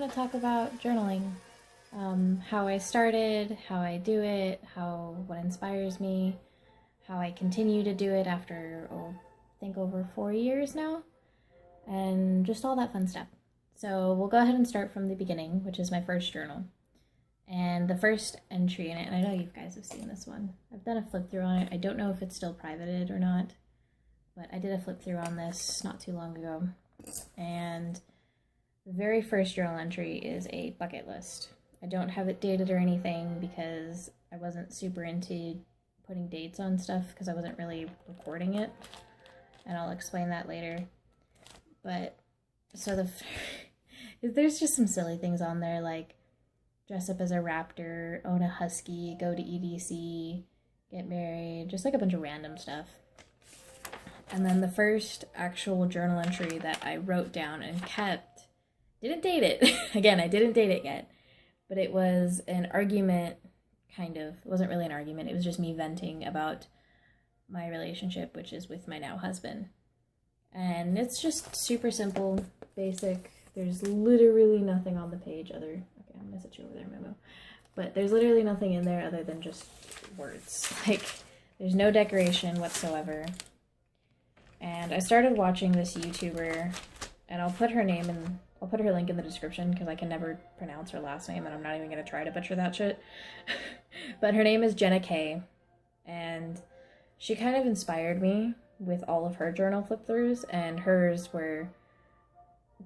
want to talk about journaling. How I started, how I do it, what inspires me, how I continue to do it after, I think over 4 years now, and just all that fun stuff. So we'll go ahead and start from the beginning, which is my first journal. And the first entry in it, and I know you guys have seen this one. I've done a flip through on it. I don't know if it's still privated or not, but I did a flip through on this not too long ago. And the very first journal entry is a bucket list. I don't have it dated or anything because I wasn't super into putting dates on stuff because I wasn't really recording it. And I'll explain that later. But, so there's just some silly things on there like dress up as a raptor, own a husky, go to EDC, get married, just like a bunch of random stuff. And then the first actual journal entry that I wrote down and kept, didn't date it. Again, I didn't date it yet. But it was an argument, kind of. It wasn't really an argument. It was just me venting about my relationship, which is with my now husband. And it's just super simple, basic. There's literally nothing on the page other... Okay, I'm going to set you over there, Memo. But there's literally nothing in there other than just words. Like, there's no decoration whatsoever. And I started watching this YouTuber, and I'll put her name in... I'll put her link in the description because I can never pronounce her last name and I'm not even going to try to butcher that shit. But her name is Jenna K. And she kind of inspired me with all of her journal flip-throughs, and hers were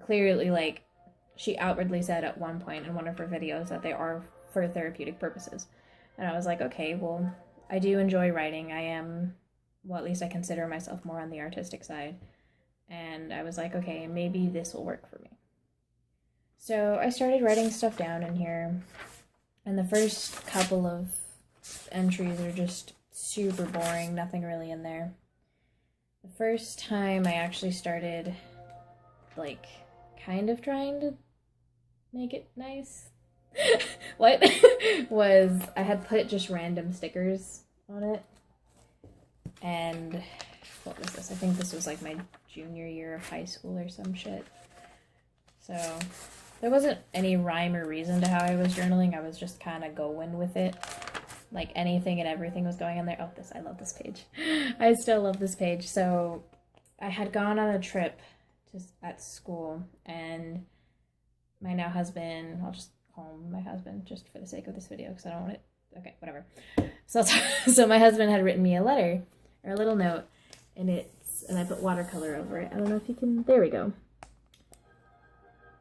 clearly, like, she outwardly said at one point in one of her videos that they are for therapeutic purposes. And I was like, okay, well, I do enjoy writing. I am, well, at least I consider myself more on the artistic side. And I was like, okay, maybe this will work for me. So I started writing stuff down in here, and the first couple of entries are just super boring, nothing really in there. The first time I actually started, like, kind of trying to make it nice, was I had put just random stickers on it, and what was this? I think this was like my junior year of high school or some shit. So there wasn't any rhyme or reason to how I was journaling. I was just kind of going with it. Like anything and everything was going on there. Oh, I love this page. I still love this page. So I had gone on a trip just at school, and my now husband, I'll just call him my husband just for the sake of this video because I don't want it. Okay, whatever. So my husband had written me a letter or a little note, and I put watercolor over it. I don't know if you can, there we go.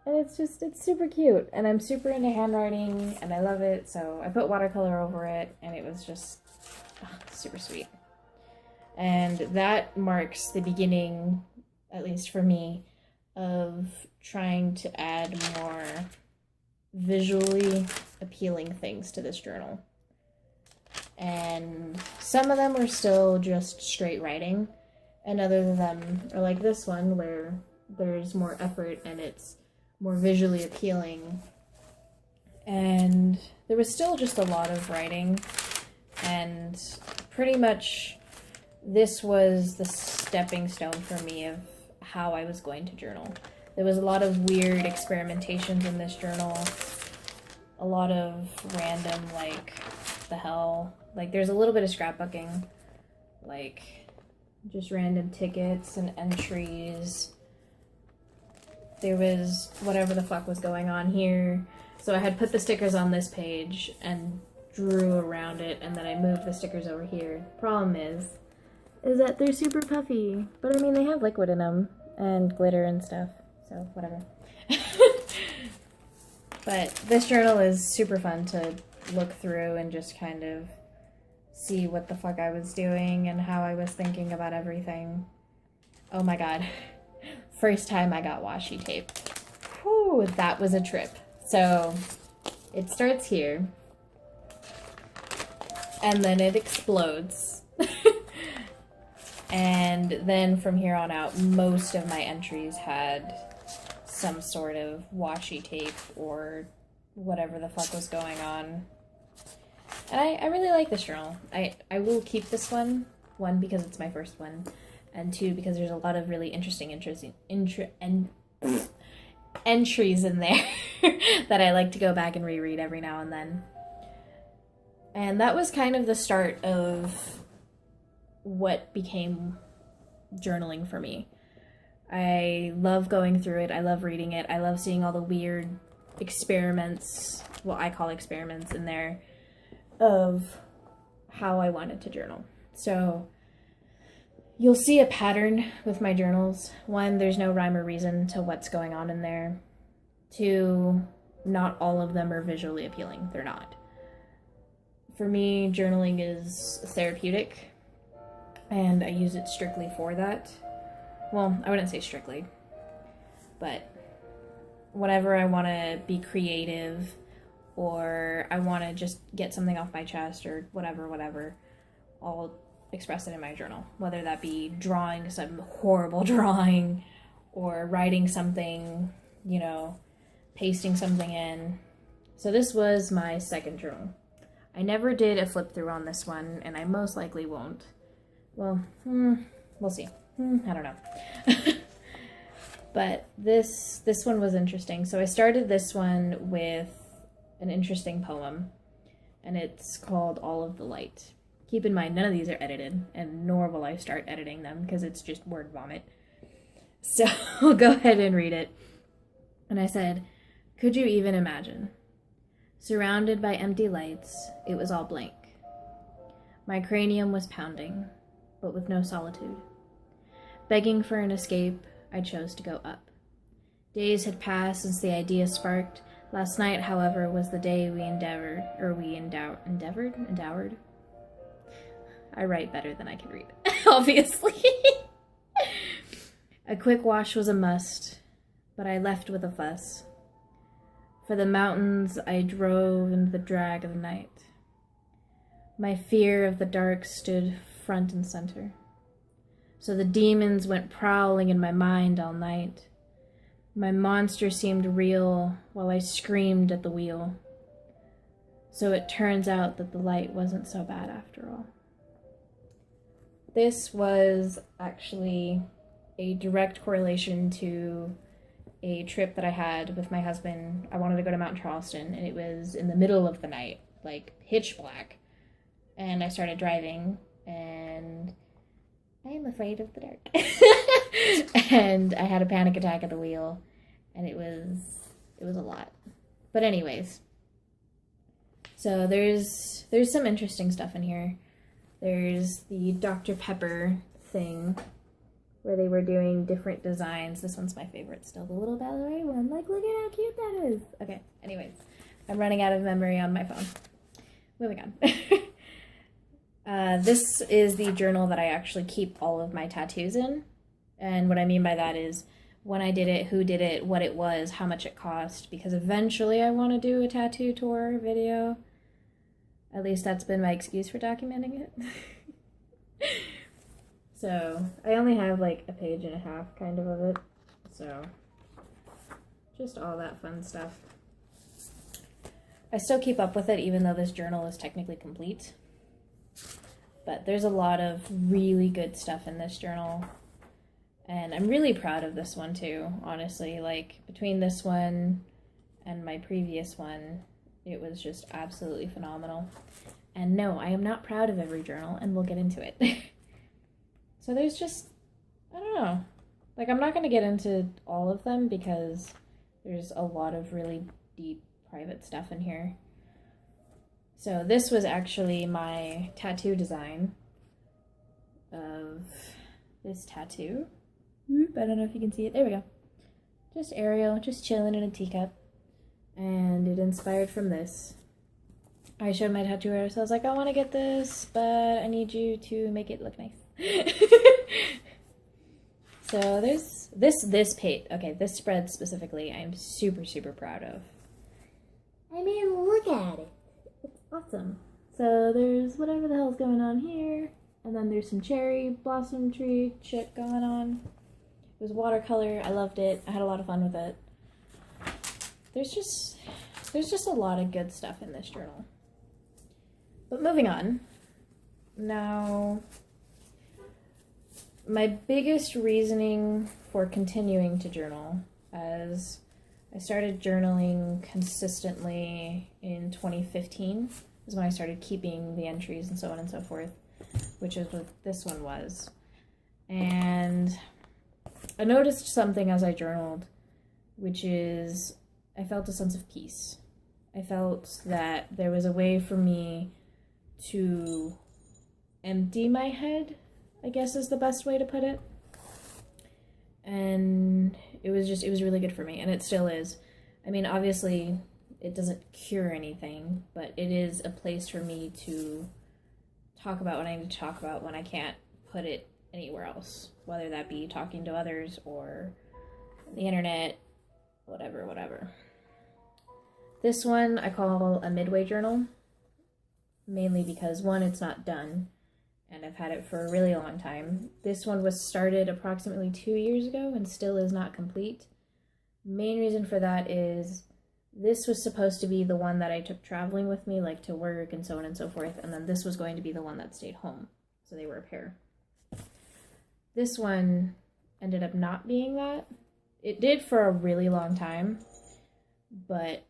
And it's super cute, and I'm super into handwriting, and I love it, so I put watercolor over it, and it was just super sweet. And that marks the beginning, at least for me, of trying to add more visually appealing things to this journal. And some of them were still just straight writing, and other of them are like this one, where there's more effort, and it's more visually appealing. And there was still just a lot of writing, and pretty much this was the stepping stone for me of how I was going to journal. There was a lot of weird experimentations in this journal, a lot of random, like, the hell, like there's a little bit of scrapbooking, like just random tickets and entries. There was whatever the fuck was going on here. So I had put the stickers on this page and drew around it, and then I moved the stickers over here. Problem is that they're super puffy. But I mean, they have liquid in them and glitter and stuff, so whatever. But this journal is super fun to look through and just kind of see what the fuck I was doing and how I was thinking about everything. Oh my god. First time I got washi tape. Whew, that was a trip. So it starts here, and then it explodes. And then from here on out, most of my entries had some sort of washi tape or whatever the fuck was going on. And I really like this journal. I will keep this one because it's my first one, and two, because there's a lot of really interesting entries in there that I like to go back and reread every now and then. And that was kind of the start of what became journaling for me. I love going through it. I love reading it. I love seeing all the weird experiments, what I call experiments in there, of how I wanted to journal. So you'll see a pattern with my journals. One, there's no rhyme or reason to what's going on in there. Two, not all of them are visually appealing. They're not. For me, journaling is therapeutic, and I use it strictly for that. Well, I wouldn't say strictly, but whenever I want to be creative, or I want to just get something off my chest, or whatever, I'll express it in my journal. Whether that be drawing some horrible drawing, or writing something, pasting something in. So this was my second journal. I never did a flip through on this one, and I most likely won't. Well, we'll see. I don't know. But this one was interesting. So I started this one with an interesting poem, and it's called All of the Light. Keep in mind, none of these are edited, and nor will I start editing them, because it's just word vomit. So I'll go ahead and read it. And I said, could you even imagine? Surrounded by empty lights, it was all blank. My cranium was pounding, but with no solitude. Begging for an escape, I chose to go up. Days had passed since the idea sparked. Last night, however, was the day we endowed. I write better than I can read, obviously. A quick wash was a must, but I left with a fuss. For the mountains I drove in the drag of the night. My fear of the dark stood front and center. So the demons went prowling in my mind all night. My monster seemed real while I screamed at the wheel. So it turns out that the light wasn't so bad after all. This was actually a direct correlation to a trip that I had with my husband. I wanted to go to Mount Charleston, and it was in the middle of the night, like pitch black. And I started driving, and I am afraid of the dark. And I had a panic attack at the wheel, and it was a lot. But anyways, so there's some interesting stuff in here. There's the Dr. Pepper thing, where they were doing different designs. This one's my favorite still, the little ballet one. Like, look at how cute that is. Okay, anyways, I'm running out of memory on my phone. Moving on. This is the journal that I actually keep all of my tattoos in. And what I mean by that is when I did it, who did it, what it was, how much it cost, because eventually I want to do a tattoo tour video. At least that's been my excuse for documenting it. So, I only have like a page and a half kind of it. So, just all that fun stuff. I still keep up with it even though this journal is technically complete. But there's a lot of really good stuff in this journal. And I'm really proud of this one too, honestly. Like, between this one and my previous one, it was just absolutely phenomenal. And no, I am not proud of every journal, and we'll get into it. So there's just, I don't know. Like, I'm not going to get into all of them because there's a lot of really deep, private stuff in here. So this was actually my tattoo design of this tattoo. I don't know if you can see it. There we go. Just Ariel, just chilling in a teacup. And it inspired from this. I showed my tattoo artist. I was like, I want to get this, but I need you to make it look nice. So there's this page. Okay, this spread specifically, I am super, super proud of. I mean, look at it. It's awesome. So there's whatever the hell's going on here. And then there's some cherry blossom tree shit going on. It was watercolor. I loved it. I had a lot of fun with it. There's just a lot of good stuff in this journal. But moving on. Now, my biggest reasoning for continuing to journal, as I started journaling consistently in 2015, is when I started keeping the entries and so on and so forth, which is what this one was. And I noticed something as I journaled, which is I felt a sense of peace. I felt that there was a way for me to empty my head, I guess is the best way to put it. And it was really good for me, and it still is. I mean, obviously, it doesn't cure anything, but it is a place for me to talk about what I need to talk about when I can't put it anywhere else, whether that be talking to others or the internet, whatever. This one I call a midway journal, mainly because, one, it's not done, and I've had it for a really long time. This one was started approximately 2 years ago and still is not complete. Main reason for that is this was supposed to be the one that I took traveling with me, like to work and so on and so forth, and then this was going to be the one that stayed home. So they were a pair. This one ended up not being that. It did for a really long time, but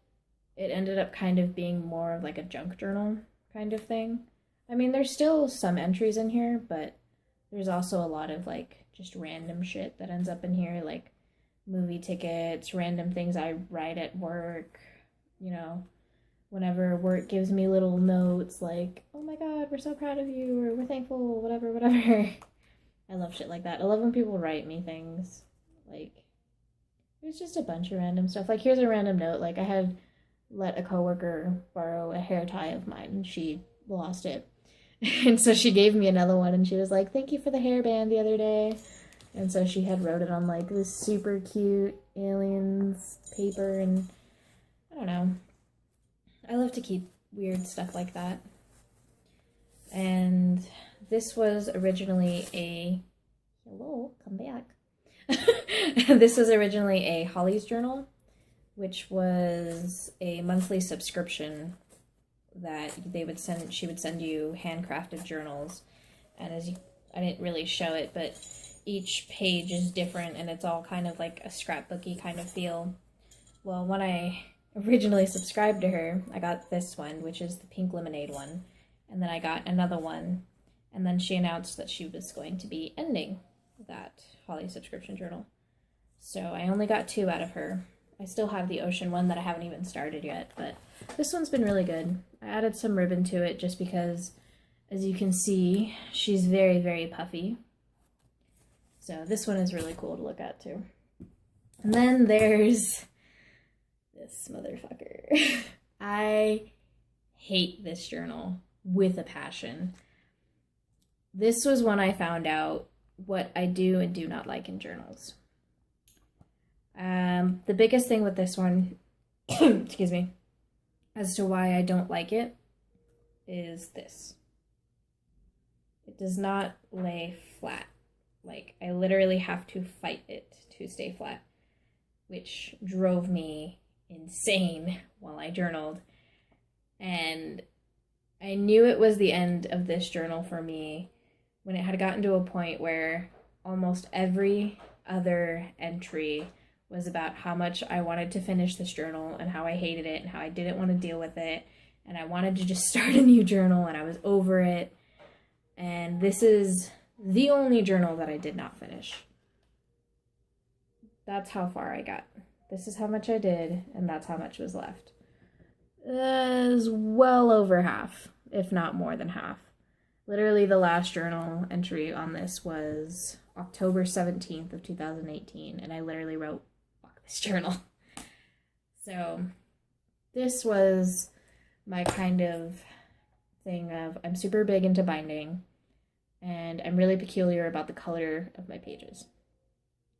it ended up kind of being more of like a junk journal kind of thing. I mean, there's still some entries in here, but there's also a lot of like just random shit that ends up in here, like movie tickets, random things I write at work, you know, whenever work gives me little notes like, oh my god, we're so proud of you, or we're thankful, whatever. I love shit like that. I love when people write me things. Like, there's just a bunch of random stuff. Like, here's a random note. Like, I had let a coworker borrow a hair tie of mine, and she lost it. And so she gave me another one, and she was like, thank you for the hairband the other day. And so she had wrote it on, like, this super cute aliens paper, and I don't know. I love to keep weird stuff like that. And this was originally a... Hello, come back. This was originally a Holly's journal, which was a monthly subscription that she would send you handcrafted journals. And I didn't really show it, but each page is different, and it's all kind of like a scrapbooky kind of feel. Well, when I originally subscribed to her, I got this one, which is the pink lemonade one, and then I got another one, and then she announced that she was going to be ending that Holly subscription journal. So I only got 2 out of her. I still have the ocean one that I haven't even started yet, but this one's been really good. I added some ribbon to it just because, as you can see, she's very, very puffy. So this one is really cool to look at too. And then there's this motherfucker. I hate this journal with a passion. This was when I found out what I do and do not like in journals. The biggest thing with this one, excuse me, as to why I don't like it, is this. It does not lay flat. Like, I literally have to fight it to stay flat, which drove me insane while I journaled. And I knew it was the end of this journal for me when it had gotten to a point where almost every other entry was about how much I wanted to finish this journal and how I hated it and how I didn't want to deal with it and I wanted to just start a new journal and I was over it. And this is the only journal that I did not finish. That's how far I got. This is how much I did, and that's how much was left. It is well over half, if not more than half. Literally, the last journal entry on this was October 17th of 2018, and I literally wrote, fuck this journal. So, this was my kind of thing of, I'm super big into binding, and I'm really peculiar about the color of my pages.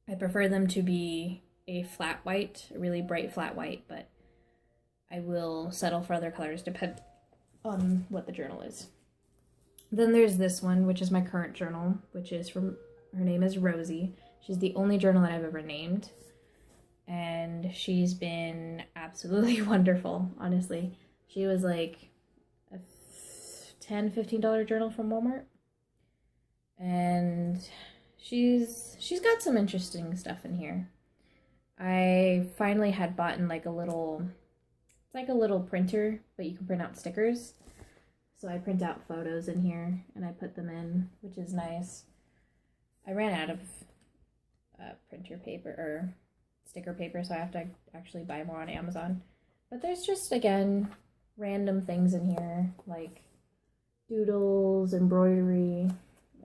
I prefer them to be a flat white, a really bright flat white, but I will settle for other colors depending on what the journal is. Then there's this one, which is my current journal, which is her name is Rosie. She's the only journal that I've ever named, and she's been absolutely wonderful, honestly. She was like a $10, $15 journal from Walmart, and she's got some interesting stuff in here. I finally had bought like a little, it's like a little printer, but you can print out stickers. So I print out photos in here and I put them in, which is nice. I ran out of printer paper or sticker paper, so I have to actually buy more on Amazon. But there's just, again, random things in here, like doodles, embroidery.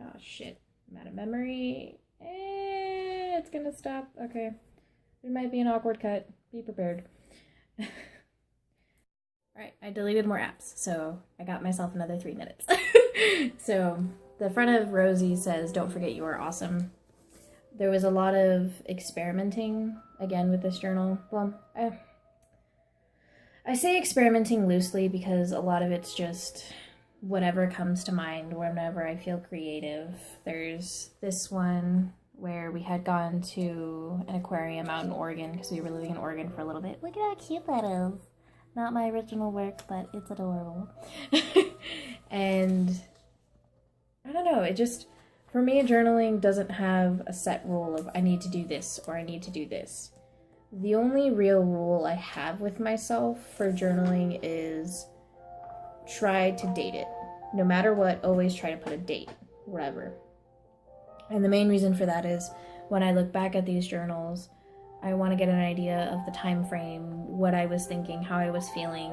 Oh shit, I'm out of memory. It's gonna stop. Okay. There might be an awkward cut. Be prepared. Alright, I deleted more apps, so I got myself another 3 minutes. So, the front of Rosie says, "Don't forget you are awesome." There was a lot of experimenting, again, with this journal. Well, I say experimenting loosely because a lot of it's just whatever comes to mind whenever I feel creative. There's this one where we had gone to an aquarium out in Oregon because we were living in Oregon for a little bit. Look at how cute that is. Not my original work, but it's adorable. And I don't know, it just, for me, journaling doesn't have a set rule of I need to do this or I need to do this. The only real rule I have with myself for journaling is try to date it. No matter what, always try to put a date, whatever. And the main reason for that is when I look back at these journals, I want to get an idea of the time frame, what I was thinking, how I was feeling.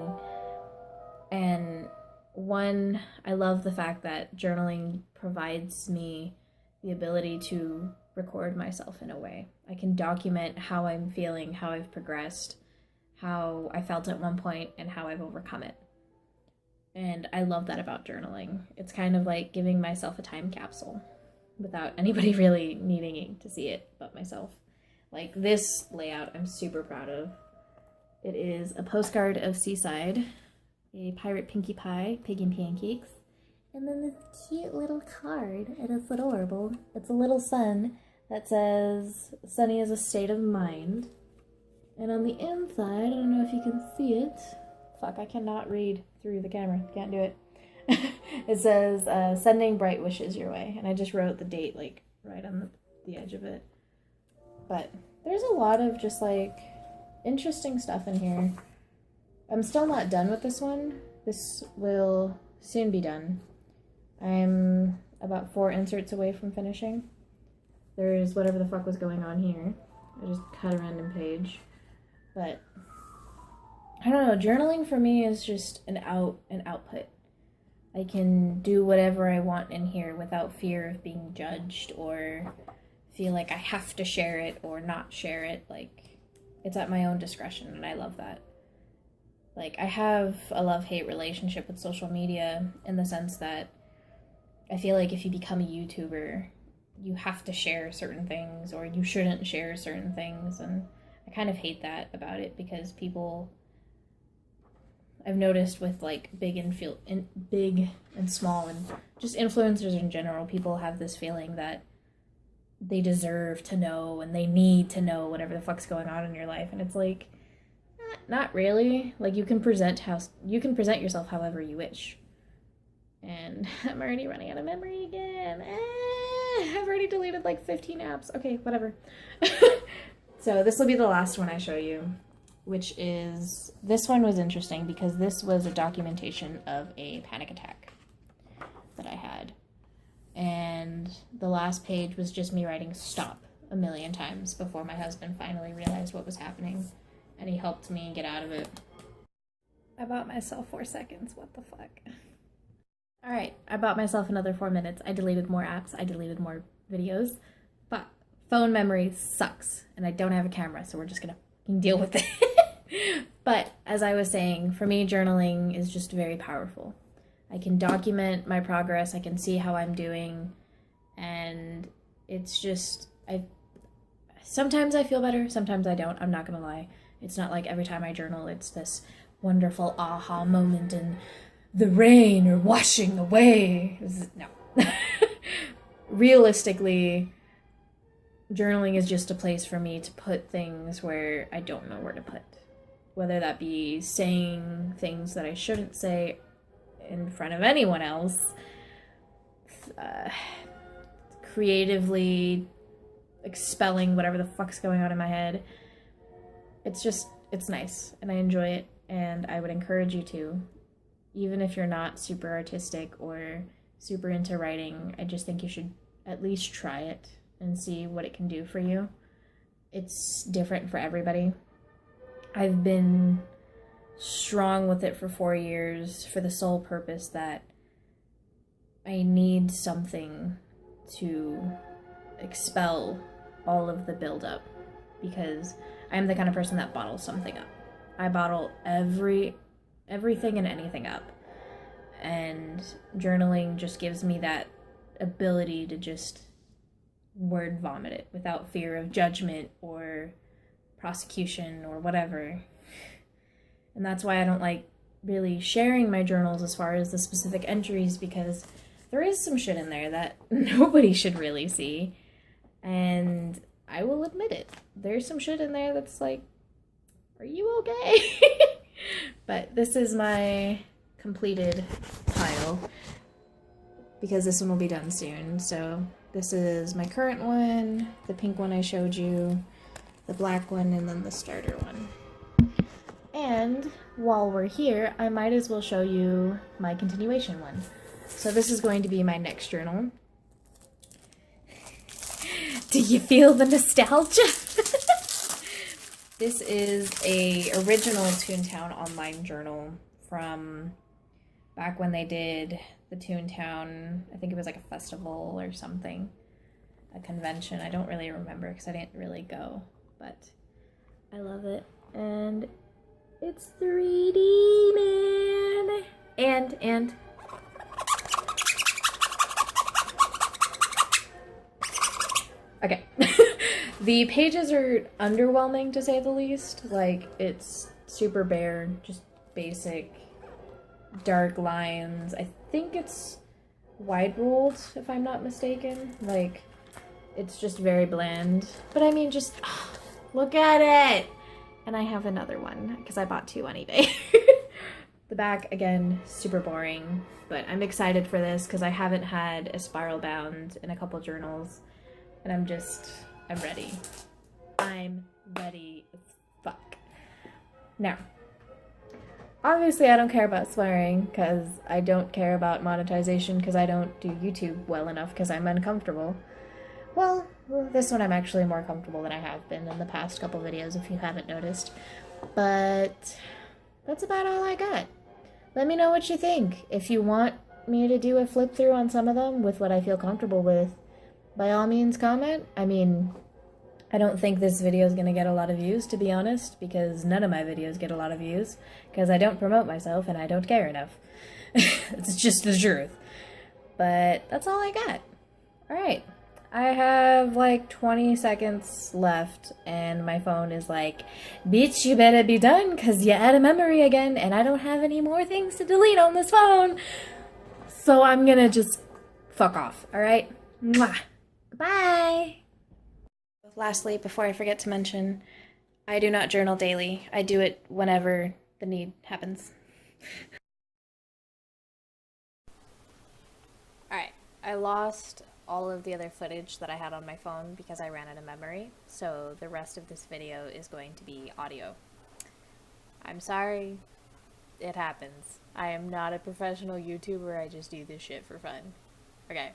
And one, I love the fact that journaling provides me the ability to record myself in a way. I can document how I'm feeling, how I've progressed, how I felt at one point, and how I've overcome it. And I love that about journaling. It's kind of like giving myself a time capsule without anybody really needing to see it but myself. Like this layout I'm super proud of. It is a postcard of Seaside, a pirate Pinkie Pie, pig and pancakes, and then this cute little card, and it's adorable. It's a little sun that says, "Sunny is a state of mind." And on the inside, I don't know if you can see it. Fuck, I cannot read through the camera. Can't do it. It says, "Sending bright wishes your way." And I just wrote the date, like, right on the edge of it. But there's a lot of just, like, interesting stuff in here. I'm still not done with this one. This will soon be done. I'm about 4 inserts away from finishing. There's whatever the fuck was going on here. I just cut a random page. But I don't know, journaling for me is just an output. I can do whatever I want in here without fear of being judged or feel like I have to share it or not share it. Like, it's at my own discretion, and I love that. Like, I have a love-hate relationship with social media in the sense that I feel like if you become a YouTuber, you have to share certain things or you shouldn't share certain things, and I kind of hate that about it because people, I've noticed with like big and small and just influencers in general, people have this feeling that they deserve to know and they need to know whatever the fuck's going on in your life, and it's like, not really. Like, you can present yourself however you wish. And I'm already running out of memory again. I've already deleted like 15 apps. Okay, whatever. So this will be the last one I show you, which is, this one was interesting because this was a documentation of a panic attack that I had. And the last page was just me writing stop a million times before my husband finally realized what was happening, and he helped me get out of it. I bought myself 4 seconds. What the fuck? Alright, I bought myself another 4 minutes. I deleted more apps. I deleted more videos. But phone memory sucks, and I don't have a camera, so we're just gonna deal with it. But as I was saying, for me, journaling is just very powerful. I can document my progress. I can see how I'm doing, and it's just, sometimes I feel better, sometimes I don't. I'm not gonna lie. It's not like every time I journal, it's this wonderful aha moment and the rain or washing away. No. Realistically, journaling is just a place for me to put things where I don't know where to put. Whether that be saying things that I shouldn't say in front of anyone else, creatively expelling whatever the fuck's going on in my head, it's nice and I enjoy it, and I would encourage you to, even if you're not super artistic or super into writing. I just think you should at least try it and see what it can do for you. It's different for everybody. I've been strong with it for 4 years for the sole purpose that I need something to expel all of the buildup, because I'm the kind of person that bottles something up. I bottle everything and anything up, and journaling just gives me that ability to just word vomit it without fear of judgment or prosecution or whatever. And that's why I don't like really sharing my journals as far as the specific entries, because there is some shit in there that nobody should really see. And I will admit it. There's some shit in there that's like, are you okay? But this is my completed pile, because this one will be done soon. So this is my current one, the pink one I showed you, the black one, and then the starter one. And while we're here, I might as well show you my continuation one. So this is going to be my next journal. Do you feel the nostalgia? This is a original Toontown online journal from back when they did the Toontown, I think it was like a festival or something, a convention. I don't really remember because I didn't really go, but I love it. And it's 3D, man. And okay. The pages are underwhelming, to say the least. Like, it's super bare, just basic, dark lines. I think it's wide ruled, if I'm not mistaken. Like, it's just very bland. But I mean, just look at it! And I have another one, because I bought 2 on eBay. The back, again, super boring. But I'm excited for this, because I haven't had a spiral bound in a couple journals. And I'm ready. I'm ready as fuck. Now, obviously I don't care about swearing, because I don't care about monetization, because I don't do YouTube well enough, because I'm uncomfortable. Well, this one I'm actually more comfortable than I have been in the past couple videos, if you haven't noticed. But that's about all I got. Let me know what you think. If you want me to do a flip through on some of them with what I feel comfortable with, by all means comment. I mean, I don't think this video is going to get a lot of views, to be honest, because none of my videos get a lot of views, because I don't promote myself and I don't care enough. It's just the truth. But that's all I got. Alright. I have like 20 seconds left, and my phone is like, bitch, you better be done, because you're out of memory again, and I don't have any more things to delete on this phone. So I'm gonna just fuck off, alright? Mwah. Bye! Lastly, before I forget to mention, I do not journal daily. I do it whenever the need happens. Alright, I lost all of the other footage that I had on my phone because I ran out of memory, so the rest of this video is going to be audio. I'm sorry, it happens. I am not a professional YouTuber, I just do this shit for fun. Okay,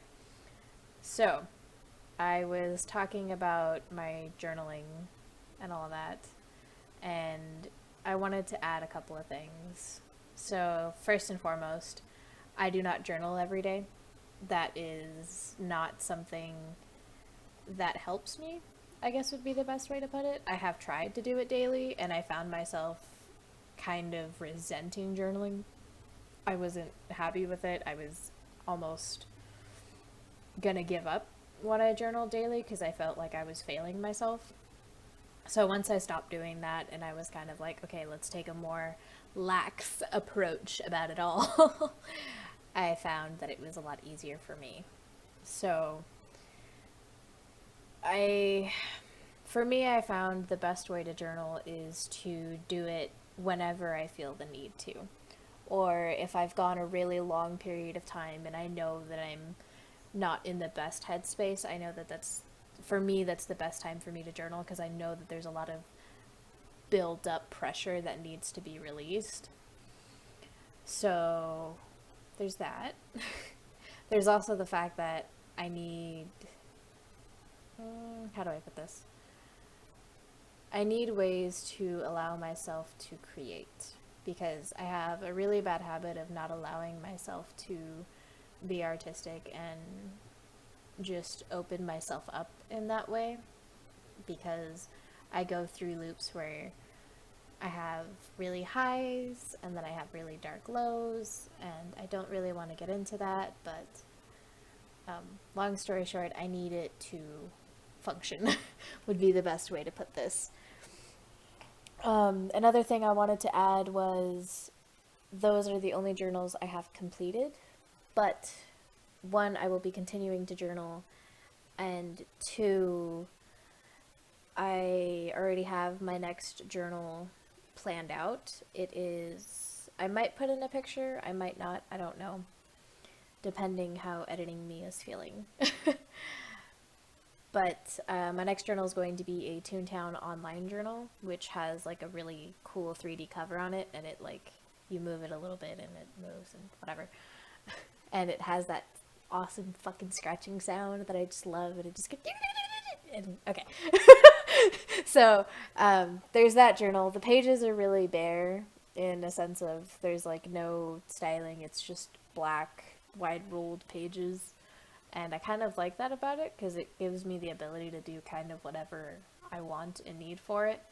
so I was talking about my journaling and all that, and I wanted to add a couple of things. So first and foremost, I do not journal every day. That is not something that helps me, I guess would be the best way to put it. I have tried to do it daily, and I found myself kind of resenting journaling. I wasn't happy with it. I was almost gonna give up when I journaled daily because I felt like I was failing myself. So once I stopped doing that, and I was kind of like, okay, let's take a more lax approach about it all, I found that it was a lot easier for me. So for me, I found the best way to journal is to do it whenever I feel the need to. Or if I've gone a really long period of time and I know that I'm not in the best headspace, I know that that's the best time for me to journal, because I know that there's a lot of build up pressure that needs to be released. So there's that. There's also the fact that I need, how do I put this? I need ways to allow myself to create, because I have a really bad habit of not allowing myself to be artistic and just open myself up in that way, because I go through loops where I have really highs and then I have really dark lows, and I don't really want to get into that, but long story short, I need it to function would be the best way to put this. Another thing I wanted to add was those are the only journals I have completed, but one, I will be continuing to journal, and two, I already have my next journal planned out. It is, I might put in a picture, I might not, I don't know, depending how editing me is feeling. But my next journal is going to be a Toontown online journal, which has like a really cool 3D cover on it, and it like, you move it a little bit and it moves and whatever. And it has that awesome fucking scratching sound that I just love, and it just goes, and okay. So there's that journal. The pages are really bare in a sense of there's like no styling. It's just black, wide ruled pages. And I kind of like that about it because it gives me the ability to do kind of whatever I want and need for it.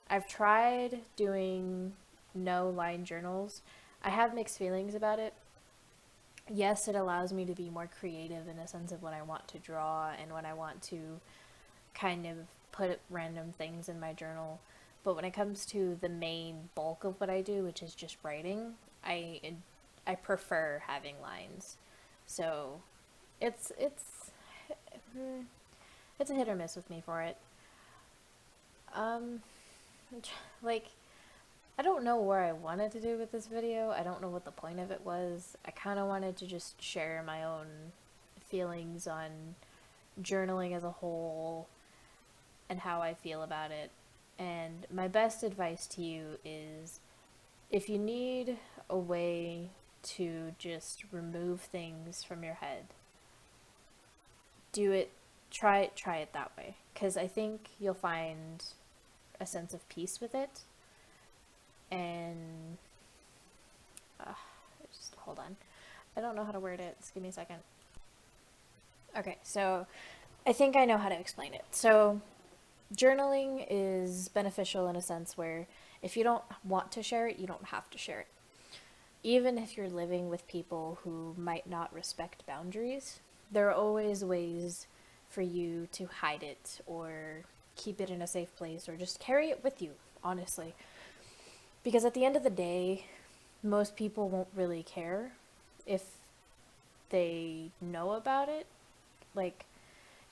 I've tried doing no line journals. I have mixed feelings about it. Yes, it allows me to be more creative in a sense of when I want to draw and when I want to kind of put random things in my journal. But when it comes to the main bulk of what I do, which is just writing, I prefer having lines. So it's a hit or miss with me for it. Um, like, I don't know where I wanted to do with this video. I don't know what the point of it was. I kind of wanted to just share my own feelings on journaling as a whole and how I feel about it. And my best advice to you is if you need a way to just remove things from your head, do it, try it that way, because I think you'll find a sense of peace with it. And just hold on, I don't know how to word it, just give me a second. Okay, so I think I know how to explain it. So journaling is beneficial in a sense where if you don't want to share it, you don't have to share it. Even if you're living with people who might not respect boundaries, there are always ways for you to hide it or keep it in a safe place or just carry it with you, honestly. Because at the end of the day, most people won't really care if they know about it. Like,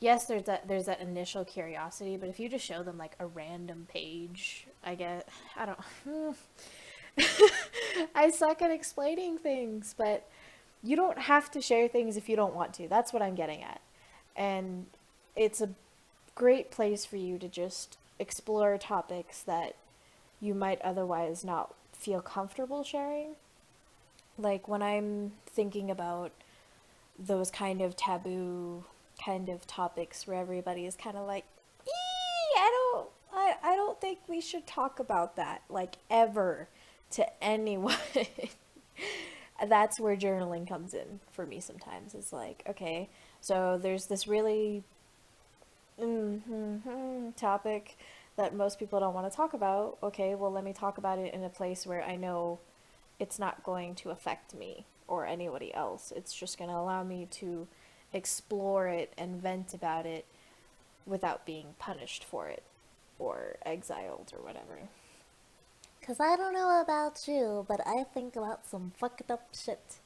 yes, there's that initial curiosity, but if you just show them like a random page, I don't I suck at explaining things, but you don't have to share things if you don't want to. That's what I'm getting at. And it's a great place for you to just explore topics that you might otherwise not feel comfortable sharing. Like when I'm thinking about those kind of taboo kind of topics where everybody is kind of like, I don't think we should talk about that, like, ever, to anyone. That's where journaling comes in for me sometimes. It's like, okay, so there's this really topic that most people don't want to talk about. Okay, well, let me talk about it in a place where I know it's not going to affect me or anybody else. It's just going to allow me to explore it and vent about it without being punished for it or exiled or whatever. Because I don't know about you, but I think about some fucked up shit.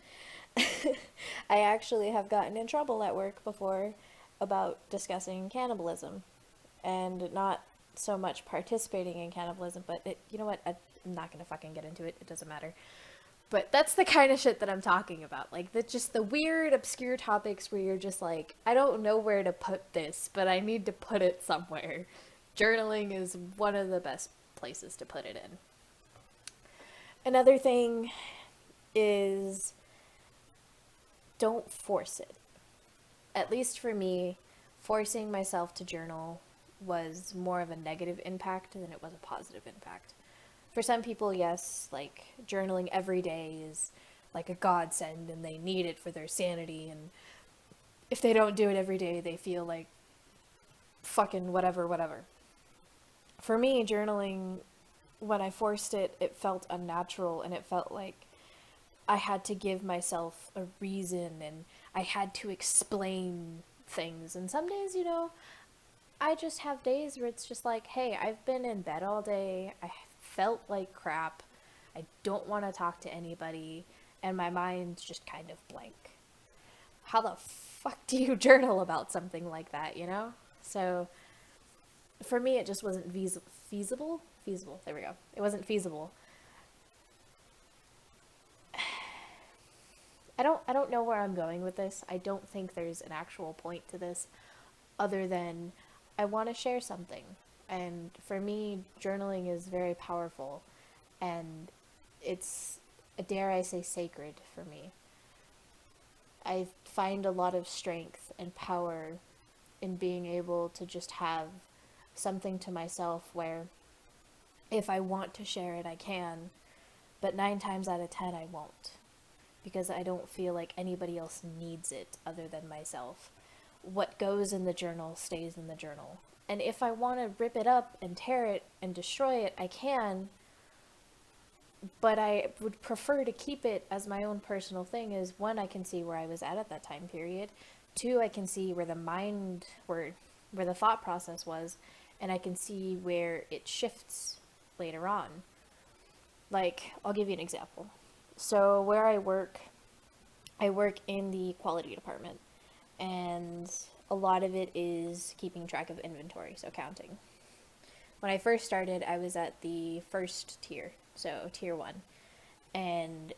I actually have gotten in trouble at work before about discussing cannibalism and not so much participating in cannibalism, but you know what? I'm not gonna fucking get into it. It doesn't matter. But that's the kind of shit that I'm talking about. Like, just the weird, obscure topics where you're just like, I don't know where to put this, but I need to put it somewhere. Journaling is one of the best places to put it in. Another thing is don't force it. At least for me, forcing myself to journal was more of a negative impact than it was a positive impact. For some people, yes, like journaling every day is like a godsend and they need it for their sanity. And if they don't do it every day, they feel like fucking whatever, whatever. For me, journaling, when I forced it, it felt unnatural and it felt like I had to give myself a reason and I had to explain things. And some days, I just have days where it's just like, hey, I've been in bed all day. I felt like crap. I don't want to talk to anybody. And my mind's just kind of blank. How the fuck do you journal about something like that? So for me, it just wasn't feasible. Feasible. There we go. It wasn't feasible. I don't know where I'm going with this. I don't think there's an actual point to this other than I want to share something. And for me, journaling is very powerful and it's, dare I say, sacred for me. I find a lot of strength and power in being able to just have something to myself where if I want to share it, I can, but 9 times out of 10, I won't because I don't feel like anybody else needs it other than myself. What goes in the journal stays in the journal. And if I want to rip it up and tear it and destroy it, I can, but I would prefer to keep it as my own personal thing. Is one, I can see where I was at that time period. Two, I can see where the mind, where the thought process was, and I can see where it shifts later on. Like, I'll give you an example. So where I work in the quality department, and a lot of it is keeping track of inventory, so counting. When I first started, I was at the first tier, so tier 1, and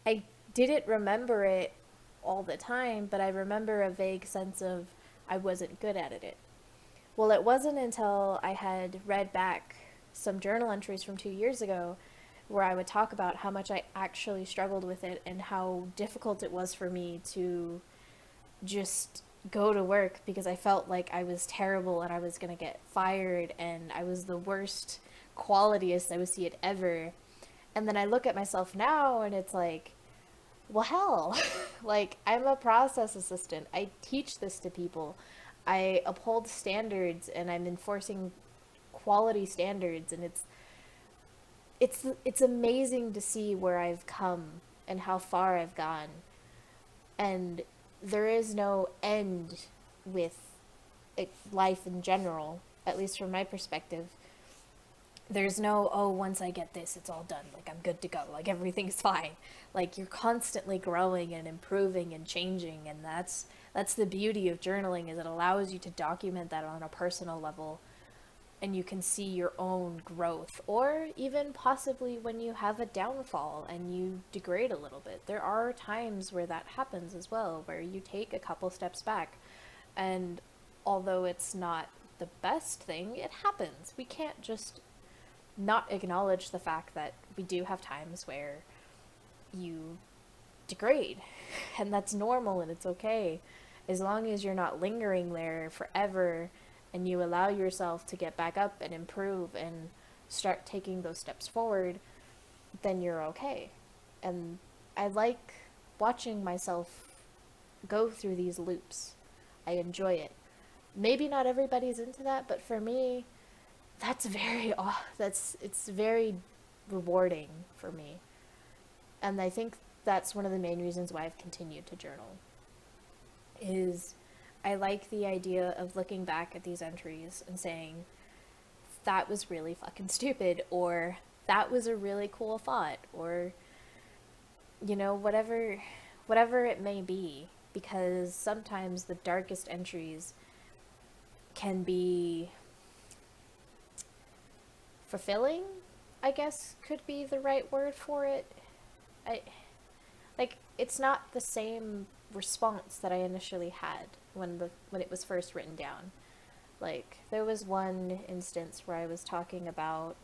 I didn't remember it all the time, but I remember a vague sense of I wasn't good at it. Well, it wasn't until I had read back some journal entries from 2 years ago where I would talk about how much I actually struggled with it and how difficult it was for me to just go to work because I felt like I was terrible and I was going to get fired and I was the worst quality associate ever. And then I look at myself now and it's like, well, hell, like I'm a process assistant. I teach this to people. I uphold standards and I'm enforcing quality standards, and it's amazing to see where I've come and how far I've gone. And there is no end with life in general, at least from my perspective. There's no, oh, once I get this, it's all done. Like, I'm good to go. Like, everything's fine. Like, you're constantly growing and improving and changing. And that's the beauty of journaling, is it allows you to document that on a personal level. And you can see your own growth. Or even possibly when you have a downfall and you degrade a little bit. There are times where that happens as well, where you take a couple steps back. And although it's not the best thing, it happens. We can't just not acknowledge the fact that we do have times where you degrade, and that's normal and it's okay, as long as you're not lingering there forever and you allow yourself to get back up and improve and start taking those steps forward, then you're okay. And I like watching myself go through these loops. I enjoy it. Maybe not everybody's into that, but for me, it's very rewarding for me. And I think that's one of the main reasons why I've continued to journal. Is I like the idea of looking back at these entries and saying that was really fucking stupid, or that was a really cool thought, or whatever it may be, because sometimes the darkest entries can be fulfilling, I guess could be the right word for it. I like it's not the same response that I initially had when it was first written down. Like, there was one instance where I was talking about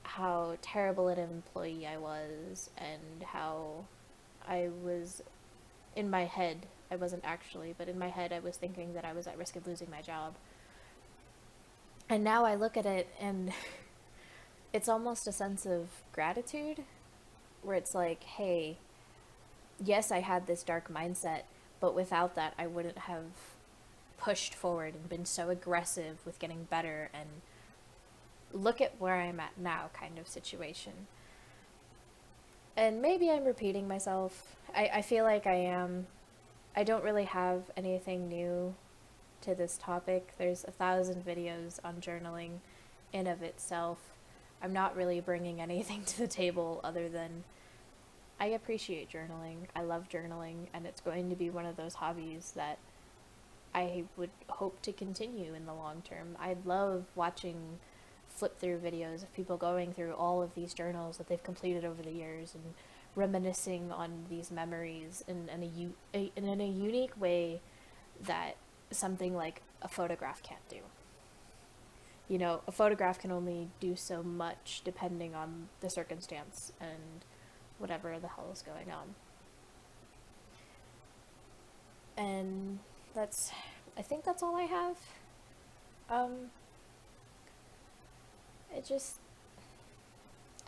how terrible an employee I was and how I was, in my head, I wasn't actually, but in my head I was thinking that I was at risk of losing my job. And now I look at it and it's almost a sense of gratitude where it's like, hey, yes, I had this dark mindset, but without that, I wouldn't have pushed forward and been so aggressive with getting better and look at where I'm at now kind of situation. And maybe I'm repeating myself. I feel like I am. I don't really have anything new to this topic. There's 1,000 videos on journaling in of itself. I'm not really bringing anything to the table other than I appreciate journaling. I love journaling, and it's going to be one of those hobbies that I would hope to continue in the long term. I love watching flip through videos of people going through all of these journals that they've completed over the years and reminiscing on these memories in a unique way that something like a photograph can't do. You know, a photograph can only do so much depending on the circumstance and whatever the hell is going on. And that's, I think that's all I have. Um, it just,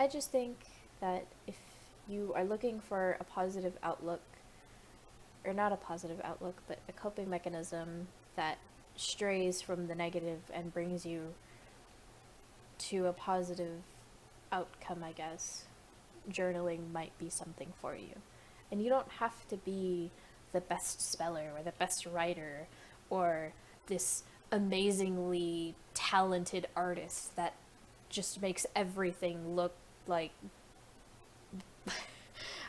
I just think that if you are looking for a positive outlook, or not a positive outlook, but a coping mechanism that strays from the negative and brings you to a positive outcome, I guess, journaling might be something for you. And you don't have to be the best speller or the best writer or this amazingly talented artist that just makes everything look like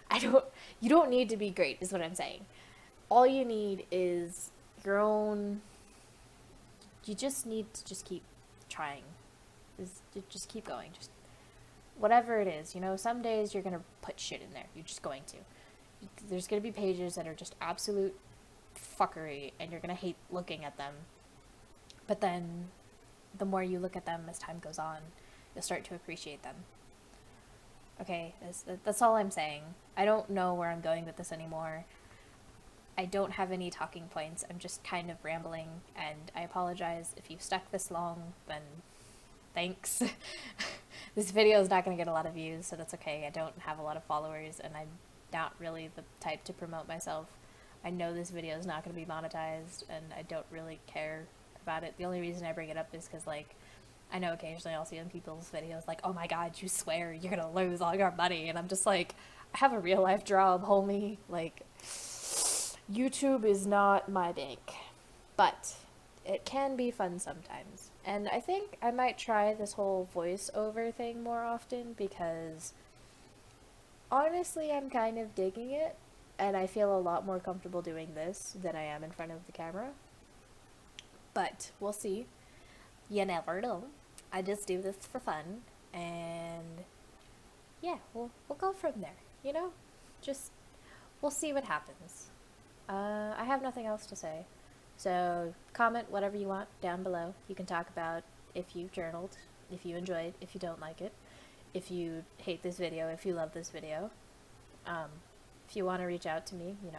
I don't you don't need to be great is what I'm saying. All you need is your own you just need to just keep trying. Just keep going. Just whatever it is, you know, some days you're going to put shit in there. You're just going to. There's going to be pages that are just absolute fuckery and you're going to hate looking at them. But then the more you look at them as time goes on, you'll start to appreciate them. Okay, that's all I'm saying. I don't know where I'm going with this anymore. I don't have any talking points. I'm just kind of rambling, and I apologize if you've stuck this long, then thanks. This video is not going to get a lot of views, so that's okay. I don't have a lot of followers, and I'm not really the type to promote myself. I know this video is not going to be monetized, and I don't really care about it. The only reason I bring it up is because, like, I know occasionally I'll see on people's videos, like, oh my god, you swear you're going to lose all your money, and I'm just like, I have a real life job, homie. Like, YouTube is not my bank. But it can be fun sometimes. And I think I might try this whole voiceover thing more often because honestly, I'm kind of digging it. And I feel a lot more comfortable doing this than I am in front of the camera. But we'll see. You never know. I just do this for fun. And yeah, we'll go from there. You know? Just, we'll see what happens. I have nothing else to say. So comment whatever you want down below. You can talk about if you've journaled, if you enjoyed, if you don't like it, if you hate this video, if you love this video. If you want to reach out to me, you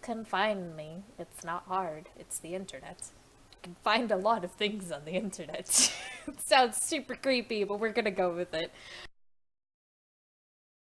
can find me. It's not hard. It's the internet. You can find a lot of things on the internet. It sounds super creepy, but we're gonna go with it.